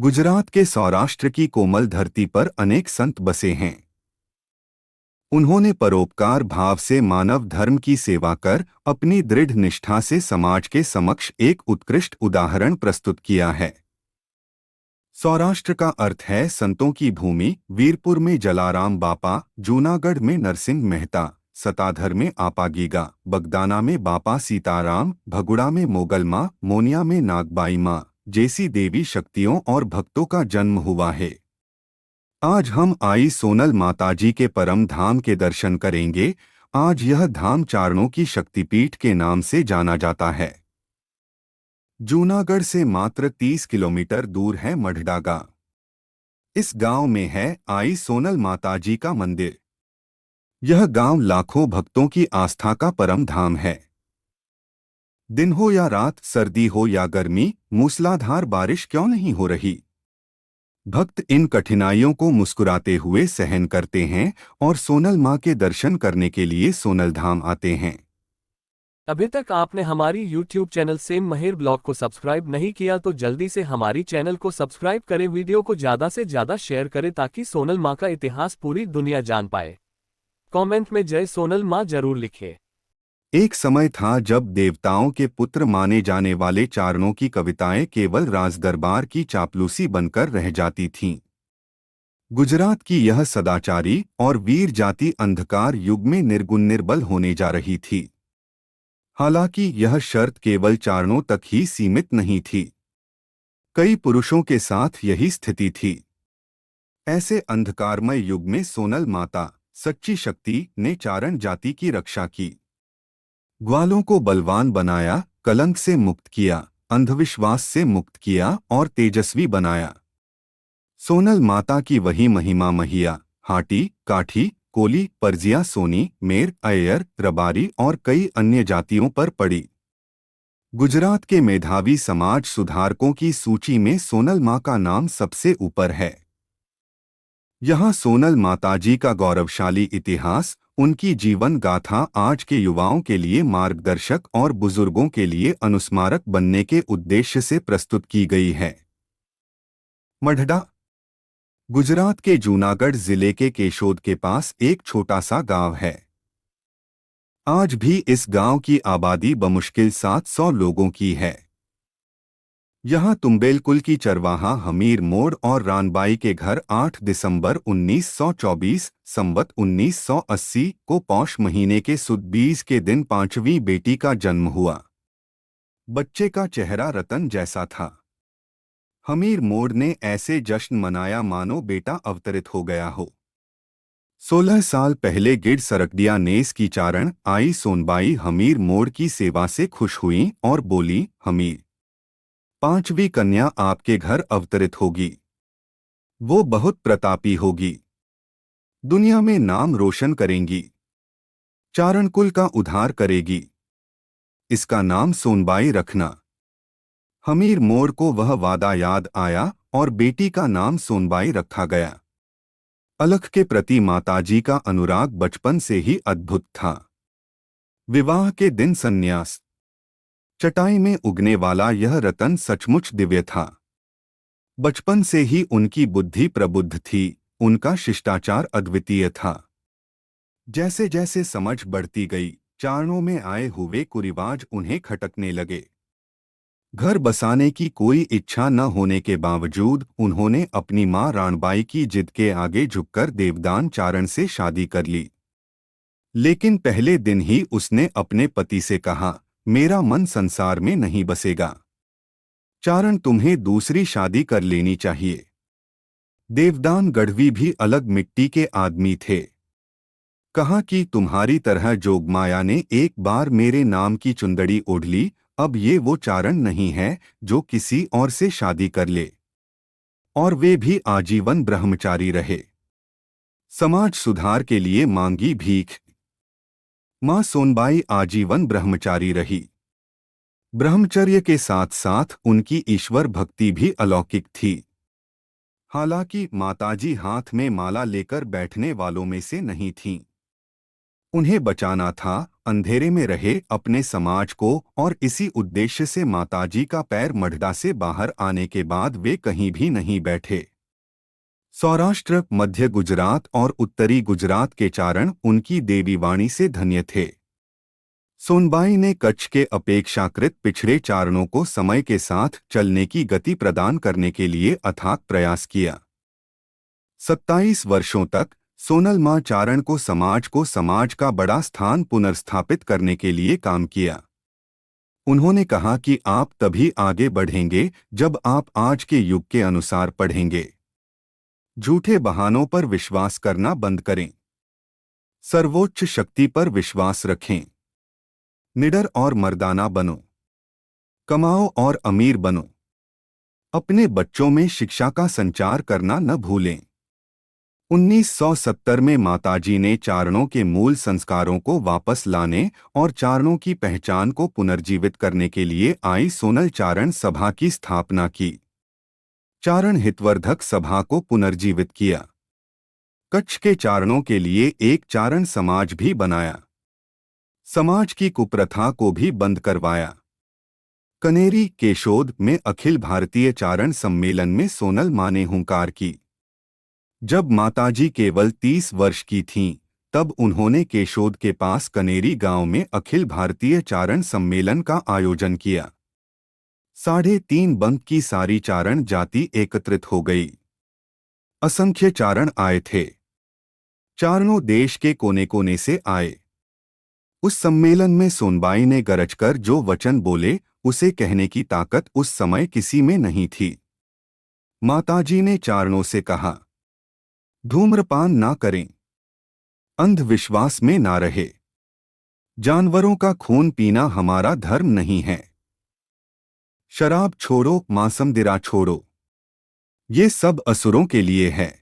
गुजरात के सौराष्ट्र की कोमल धरती पर अनेक संत बसे हैं। उन्होंने परोपकार भाव से मानव धर्म की सेवा कर अपनी दृढ़ निष्ठा से समाज के समक्ष एक उत्कृष्ट उदाहरण प्रस्तुत किया है। सौराष्ट्र का अर्थ है संतों की भूमि। वीरपुर में जलाराम बापा, जूनागढ़ में नरसिंह मेहता, सताधर में आपा गीगा, बगदाना में बापा सीताराम, भगुड़ा में मोगल माँ, मोनिया में नागबाई माँ जैसी देवी शक्तियों और भक्तों का जन्म हुआ है। आज हम आई सोनल माताजी के परम धाम के दर्शन करेंगे। आज यह धाम चारणों की शक्तिपीठ के नाम से जाना जाता है। जूनागढ़ से मात्र 30 किलोमीटर दूर है मढ़डा गांव। इस गांव में है आई सोनल माताजी का मंदिर। यह गांव लाखों भक्तों की आस्था का परम धाम है। दिन हो या रात, सर्दी हो या गर्मी, मूसलाधार बारिश क्यों नहीं हो रही, भक्त इन कठिनाइयों को मुस्कुराते हुए सहन करते हैं और सोनल मां के दर्शन करने के लिए सोनल धाम आते हैं। अभी तक आपने हमारी YouTube चैनल सेम महिर ब्लॉग को सब्सक्राइब नहीं किया तो जल्दी से हमारी चैनल को सब्सक्राइब करें, वीडियो को ज़्यादा से ज़्यादा शेयर करें ताकि सोनल मां का इतिहास पूरी दुनिया जान पाए। कमेंट में जय सोनल मां जरूर लिखें। एक समय था जब देवताओं के पुत्र माने जाने वाले चारणों की कविताएं केवल राजदरबार की चापलूसी बनकर रह जाती थीं। गुजरात की यह सदाचारी और वीर जाति अंधकार युग में निर्गुण निर्बल होने जा रही थी। हालांकि यह शर्त केवल चारणों तक ही सीमित नहीं थी। कई पुरुषों के साथ यही स्थिति थी। ऐसे अंधकारमय युग में सोनल माता, सच्ची शक्ति, ने चारण जाति की रक्षा की। ग्वालों को बलवान बनाया, कलंक से मुक्त किया, अंधविश्वास से मुक्त किया और तेजस्वी बनाया। सोनल माता की वही महिमा महिया, हाटी, काठी, कोली, परजिया, सोनी, मेर, अय्यर, रबारी और कई अन्य जातियों पर पड़ी। गुजरात के मेधावी समाज सुधारकों की सूची में सोनल मां का नाम सबसे ऊपर है। यहाँ सोनल माताजी का गौरवशाली इतिहास, उनकी जीवन गाथा आज के युवाओं के लिए मार्गदर्शक और बुजुर्गों के लिए अनुस्मारक बनने के उद्देश्य से प्रस्तुत की गई है। मढ़डा गुजरात के जूनागढ़ जिले के केशोद के पास एक छोटा सा गांव है। आज भी इस गांव की आबादी बमुश्किल 700 लोगों की है। यहाँ तुम्बेल कुल की चरवाहा हमीर मोड़ और रानबाई के घर 8 दिसंबर 1924 संवत 1980 को पौष महीने के सुद 20 के दिन पांचवी बेटी का जन्म हुआ। बच्चे का चेहरा रतन जैसा था। हमीर मोड़ ने ऐसे जश्न मनाया मानो बेटा अवतरित हो गया हो। 16 साल पहले गिर सरकडिया नेस की चारण आई सोनबाई हमीर मोड़ की सेवा से खुश हुई और बोली, हमीर, पांचवी कन्या आपके घर अवतरित होगी। वो बहुत प्रतापी होगी, दुनिया में नाम रोशन करेंगी, चारण कुल का उद्धार करेगी। इसका नाम सोनबाई रखना। हमीर मोड़ को वह वादा याद आया और बेटी का नाम सोनबाई रखा गया। अलख के प्रति माताजी का अनुराग बचपन से ही अद्भुत था। विवाह के दिन संन्यास। चटाई में उगने वाला यह रतन सचमुच दिव्य था। बचपन से ही उनकी बुद्धि प्रबुद्ध थी, उनका शिष्टाचार अद्वितीय था। जैसे जैसे समझ बढ़ती गई, चारणों में आए हुए कुरिवाज उन्हें खटकने लगे। घर बसाने की कोई इच्छा न होने के बावजूद उन्होंने अपनी मां राणबाई की जिद के आगे झुककर देवदान चारण से शादी कर ली। लेकिन पहले दिन ही उसने अपने पति से कहा, मेरा मन संसार में नहीं बसेगा, चारण तुम्हें दूसरी शादी कर लेनी चाहिए। देवदान गढ़वी भी अलग मिट्टी के आदमी थे। कहा कि तुम्हारी तरह जोगमाया ने एक बार मेरे नाम की चुंदड़ी ओढ़ ली, अब ये वो चारण नहीं है जो किसी और से शादी कर ले। और वे भी आजीवन ब्रह्मचारी रहे। समाज सुधार के लिए मांगी भीख। मां सोनबाई आजीवन ब्रह्मचारी रही। ब्रह्मचर्य के साथ साथ उनकी ईश्वर भक्ति भी अलौकिक थी। हालांकि माताजी हाथ में माला लेकर बैठने वालों में से नहीं थीं। उन्हें बचाना था, अंधेरे में रहे अपने समाज को, और इसी उद्देश्य से माताजी का पैर मढ़डा से बाहर आने के बाद वे कहीं भी नहीं बैठे। सौराष्ट्र, मध्य गुजरात और उत्तरी गुजरात के चारण उनकी देवीवाणी से धन्य थे। सोनबाई ने कच्छ के अपेक्षाकृत पिछड़े चारणों को समय के साथ चलने की गति प्रदान करने के लिए अथाक प्रयास किया। 27 वर्षों तक सोनल मां चारण को समाज का बड़ा स्थान पुनर्स्थापित करने के लिए काम किया। उन्होंने कहा कि आप तभी आगे बढ़ेंगे जब आप आज के युग के अनुसार पढ़ेंगे। झूठे बहानों पर विश्वास करना बंद करें। सर्वोच्च शक्ति पर विश्वास रखें। निडर और मर्दाना बनो। कमाओ और अमीर बनो। अपने बच्चों में शिक्षा का संचार करना न भूलें। 1970 में माताजी ने चारणों के मूल संस्कारों को वापस लाने और चारणों की पहचान को पुनर्जीवित करने के लिए आई सोनल चारण सभा की स्थापना की। चारण हितवर्धक सभा को पुनर्जीवित किया। कच्छ के चारणों के लिए एक चारण समाज भी बनाया। समाज की कुप्रथा को भी बंद करवाया। कनेरी, केशोद में अखिल भारतीय चारण सम्मेलन में सोनल मां ने हुंकार की। जब माताजी केवल 30 वर्ष की थीं, तब उन्होंने केशोद के पास कनेरी गांव में अखिल भारतीय चारण सम्मेलन का आयोजन किया। 3.5 बंक की सारी चारण जाति एकत्रित हो गई। असंख्य चारण आए थे। चारणों देश के कोने कोने से आए। उस सम्मेलन में सोनबाई ने गरजकर जो वचन बोले, उसे कहने की ताकत उस समय किसी में नहीं थी। माताजी ने चारणों से कहा, धूम्रपान ना करें, अंधविश्वास में ना रहे, जानवरों का खून पीना हमारा धर्म नहीं है, शराब छोड़ो, मांसमदिरा छोड़ो, ये सब असुरों के लिए है।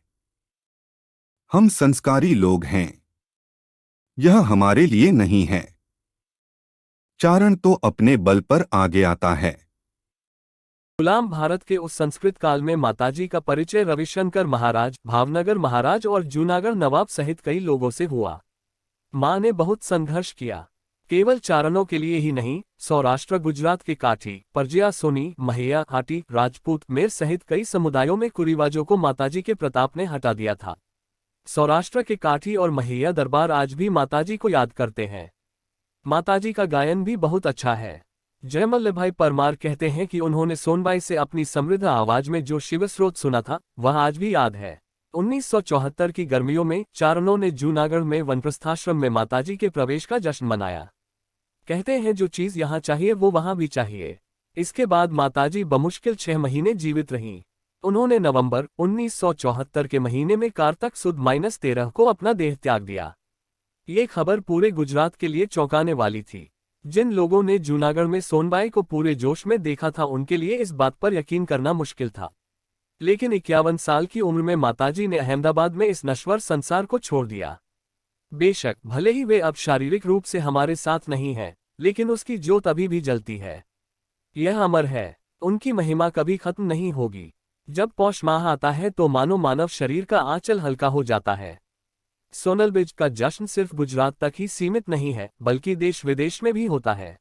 हम संस्कारी लोग हैं, यह हमारे लिए नहीं है। चारण तो अपने बल पर आगे आता है। गुलाम भारत के उस संस्कृत काल में माताजी का परिचय रविशंकर महाराज, भावनगर महाराज और जूनागढ़ नवाब सहित कई लोगों से हुआ। मां ने बहुत संघर्ष किया। केवल चारणों के लिए ही नहीं, सौराष्ट्र गुजरात के काठी, परजिया, सोनी, महैया, हाटी, राजपूत, मेर सहित कई समुदायों में कुरिवाजों को माताजी के प्रताप ने हटा दिया था। सौराष्ट्र के काठी और महैया दरबार आज भी माताजी को याद करते हैं। माताजी का गायन भी बहुत अच्छा है। जयमल्लभाई परमार कहते हैं कि उन्होंने सोनबाई से अपनी समृद्ध आवाज में जो शिवस्रोत सुना था, वह आज भी याद है। 1974 की गर्मियों में चारणों ने जूनागढ़ में वनप्रस्थाश्रम में माताजी के प्रवेश का जश्न मनाया। कहते हैं जो चीज यहाँ चाहिए वो वहाँ भी चाहिए। इसके बाद माताजी बमुश्किल 6 महीने जीवित रहीं। उन्होंने नवंबर 1974 के महीने में कारतक सुद -13 को अपना देह त्याग दिया। ये खबर पूरे गुजरात के लिए चौंकाने वाली थी। जिन लोगों ने जूनागढ़ में सोनबाई को पूरे जोश में देखा था, उनके लिए इस बात पर यकीन करना मुश्किल था। लेकिन 51 साल की उम्र में माताजी ने अहमदाबाद में इस नश्वर संसार को छोड़ दिया। बेशक भले ही वे अब शारीरिक रूप से हमारे साथ नहीं हैं, लेकिन उसकी ज्योत अभी भी जलती है। यह अमर है। उनकी महिमा कभी खत्म नहीं होगी। जब पौष माह आता है तो मानो मानव शरीर का आंचल हल्का हो जाता है। सोनल बिज का जश्न सिर्फ गुजरात तक ही सीमित नहीं है, बल्कि देश विदेश में भी होता है।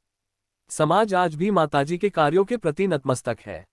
समाज आज भी माताजी के कार्यों के प्रति नतमस्तक है।